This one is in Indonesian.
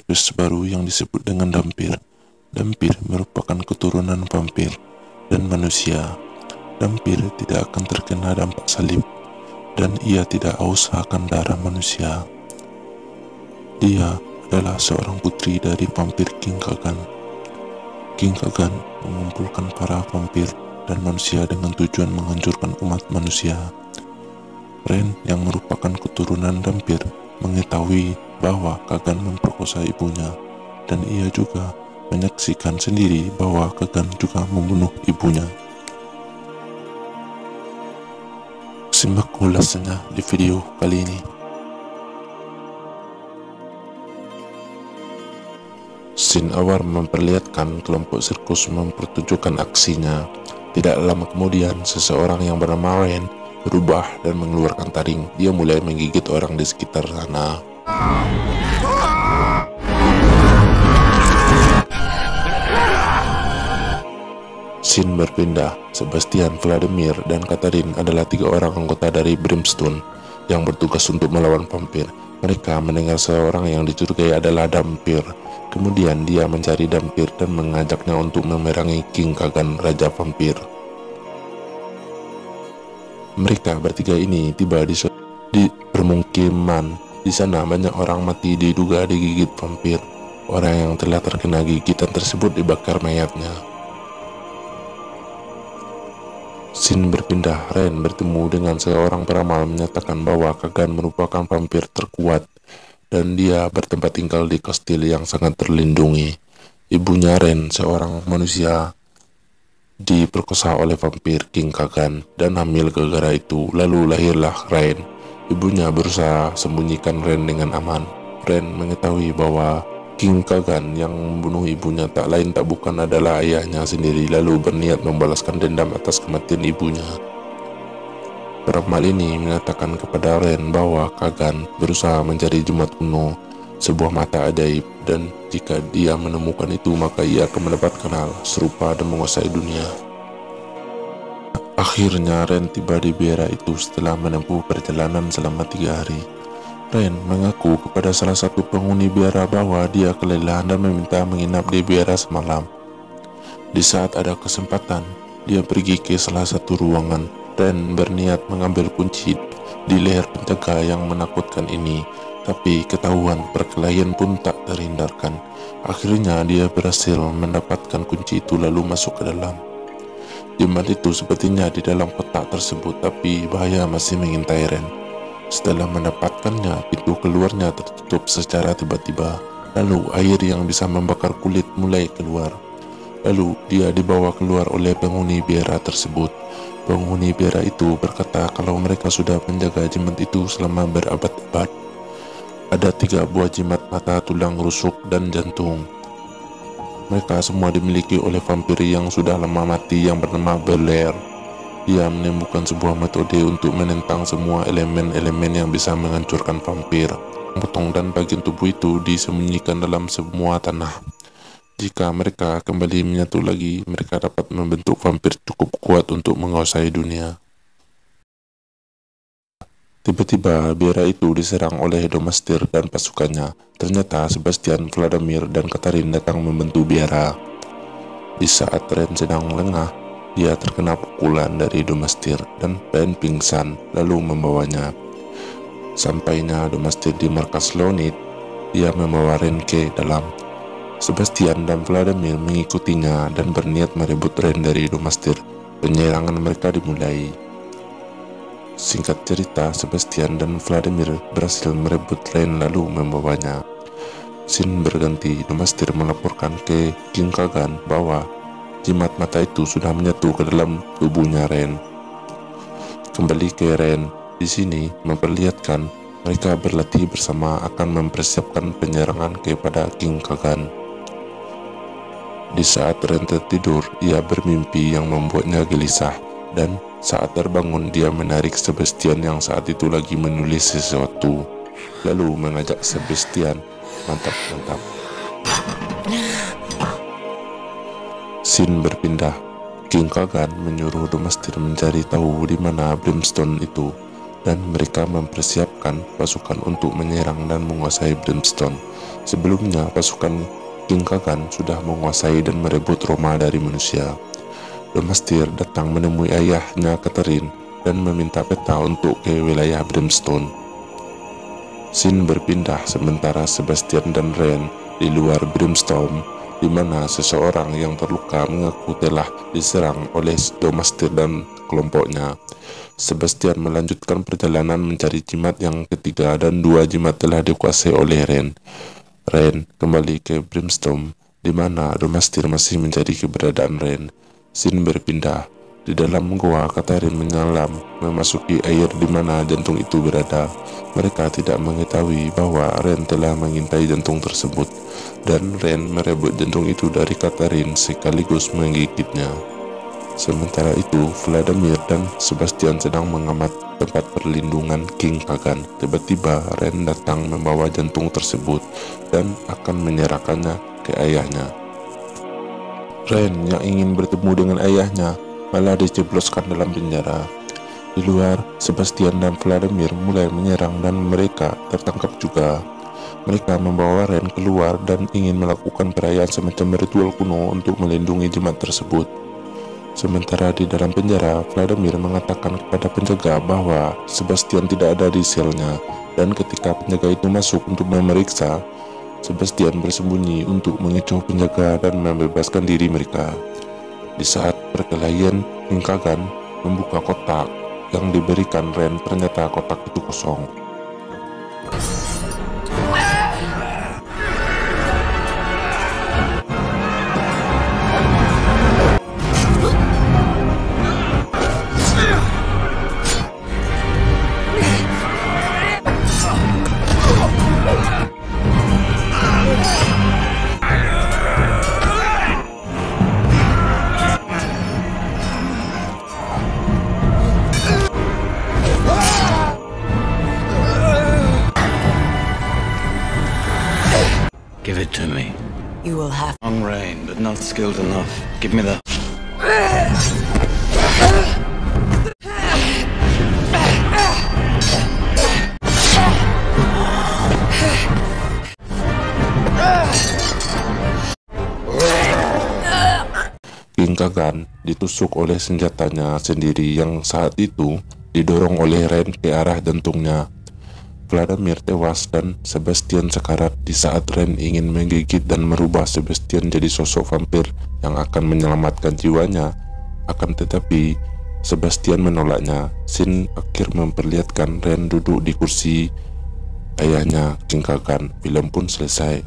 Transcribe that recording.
spesies baru yang disebut dengan dampir. Dampir merupakan keturunan vampir dan manusia. Dampir tidak akan terkena dampak salib, dan ia tidak haus akan darah manusia. Dia adalah seorang putri dari vampir King Kagan. King Kagan mengumpulkan para vampir dan manusia dengan tujuan menghancurkan umat manusia. Ren yang merupakan keturunan dampir mengetahui bahwa Kagan memperkosa ibunya, dan ia juga menyaksikan sendiri bahwa Kagan juga membunuh ibunya. Simak ulasannya di video kali ini. Scene awal memperlihatkan kelompok sirkus mempertunjukkan aksinya. Tidak lama kemudian, seseorang yang bernama Ren berubah dan mengeluarkan taring. Dia mulai menggigit orang di sekitar sana. Scene berpindah. Sebastian, Vladimir, dan Catherine adalah 3 orang anggota dari Brimstone yang bertugas untuk melawan vampir. Mereka mendengar seorang yang dicurigai adalah dampir. Kemudian dia mencari dampir dan mengajaknya untuk memerangi King Kagan, Raja Vampir. Mereka bertiga ini tiba di permukiman. Di sana banyak orang mati diduga digigit vampir. Orang yang telah terkena gigitan tersebut dibakar mayatnya. Scene berpindah. Ren bertemu dengan seorang peramal menyatakan bahwa Kagan merupakan vampir terkuat dan dia bertempat tinggal di kastil yang sangat terlindungi. Ibunya Ren, seorang manusia, diperkosa oleh vampir King Kagan dan hamil gara-gara itu. Lalu lahirlah Ren. Ibunya berusaha sembunyikan Ren dengan aman. Ren mengetahui bahwa King Kagan yang membunuh ibunya tak lain tak bukan adalah ayahnya sendiri, lalu berniat membalaskan dendam atas kematian ibunya. Peramal ini menyatakan kepada Ren bahwa Kagan berusaha mencari jimat kuno, sebuah mata ajaib, dan jika dia menemukan itu maka ia akan mendapatkan hal serupa dan menguasai dunia. Akhirnya Ren tiba di biara itu setelah menempuh perjalanan selama 3 hari. Ren mengaku kepada salah satu penghuni biara bahwa dia kelelahan dan meminta menginap di biara semalam. Di saat ada kesempatan, dia pergi ke salah satu ruangan. Ren berniat mengambil kunci di leher penjaga yang menakutkan ini, tapi ketahuan perkelahian pun tak terhindarkan. Akhirnya dia berhasil mendapatkan kunci itu lalu masuk ke dalam. Jimat itu sepertinya di dalam kotak tersebut, tapi bahaya masih mengintai Ren. Setelah mendapatkannya, pintu keluarnya tertutup secara tiba-tiba. Lalu air yang bisa membakar kulit mulai keluar. Lalu dia dibawa keluar oleh penghuni biara tersebut. Penghuni biara itu berkata kalau mereka sudah menjaga jimat itu selama berabad-abad. Ada 3 buah jimat mata, tulang rusuk, dan jantung. Mereka semua dimiliki oleh vampir yang sudah lama mati yang bernama Belair. Dia menemukan sebuah metode untuk menentang semua elemen-elemen yang bisa menghancurkan vampir. Potong dan bagian tubuh itu disembunyikan dalam semua tanah. Jika mereka kembali menyatu lagi, mereka dapat membentuk vampir cukup kuat untuk menguasai dunia. Tiba-tiba biara itu diserang oleh Domastir dan pasukannya. Ternyata Sebastian, Vladimir, dan Catherine datang membantu biara. Di saat Ren sedang lengah, dia terkena pukulan dari Domastir dan Ren pingsan lalu membawanya. Sampainya Domastir di markas Leonid, dia membawa Ren ke dalam. Sebastian dan Vladimir mengikutinya dan berniat merebut Ren dari Domastir. Penyerangan mereka dimulai. Singkat cerita, Sebastian dan Vladimir berhasil merebut Ren lalu membawanya. Scene berganti. Domastir melaporkan ke King Kagan bahwa jimat mata itu sudah menyatu ke dalam tubuhnya Ren. Kembali ke Ren, di sini memperlihatkan mereka berlatih bersama akan mempersiapkan penyerangan kepada King Kagan. Di saat Ren tertidur, ia bermimpi yang membuatnya gelisah, dan saat terbangun dia menarik Sebastian yang saat itu lagi menulis sesuatu, lalu mengajak Sebastian, mantap. Scene berpindah. King Kagan menyuruh Domastir mencari tahu di mana Brimstone itu. dan mereka mempersiapkan pasukan untuk menyerang dan menguasai Brimstone. Sebelumnya, pasukan King Kagan sudah menguasai dan merebut Roma dari manusia. Domastir datang menemui ayahnya Catherine dan meminta peta untuk ke wilayah Brimstone. Scene berpindah sementara Sebastian dan Ren di luar Brimstone, di mana seseorang yang terluka mengaku telah diserang oleh Domastir dan kelompoknya. Sebastian melanjutkan perjalanan mencari jimat yang ketiga dan 2 jimat telah dikuasai oleh Ren. Ren kembali ke Brimstone, di mana Domastir masih mencari keberadaan Ren. Scene berpindah. Di dalam gua, Catherine menyelam memasuki air di mana jantung itu berada. Mereka tidak mengetahui bahwa Ren telah mengintai jantung tersebut, dan Ren merebut jantung itu dari Catherine sekaligus menggigitnya. Sementara itu, Vladimir dan Sebastian sedang mengamat tempat perlindungan King Kagan. Tiba-tiba Ren datang membawa jantung tersebut dan akan menyerahkannya ke ayahnya. Ren yang ingin bertemu dengan ayahnya malah dijebloskan dalam penjara. Di luar, Sebastian dan Vladimir mulai menyerang dan mereka tertangkap juga. Mereka membawa Ren keluar dan ingin melakukan perayaan semacam ritual kuno untuk melindungi jimat tersebut. Sementara di dalam penjara, Vladimir mengatakan kepada penjaga bahwa Sebastian tidak ada di selnya, dan ketika penjaga itu masuk untuk memeriksa, Sebastian bersembunyi untuk mengecoh penjaga dan membebaskan diri mereka. Di saat perkelahian, King Kagan membuka kotak yang diberikan Ren, ternyata kotak itu kosong. Give it to me. You will have Long reign, but not skilled enough. Give me the... King Kagan ditusuk oleh senjatanya sendiri yang saat itu didorong oleh Ren ke arah jantungnya. Vladimir tewas dan Sebastian sekarat di saat Ren ingin menggigit dan merubah Sebastian jadi sosok vampir yang akan menyelamatkan jiwanya. Akan tetapi, Sebastian menolaknya. Scene akhir memperlihatkan Ren duduk di kursi ayahnya King Kagan. Film pun selesai.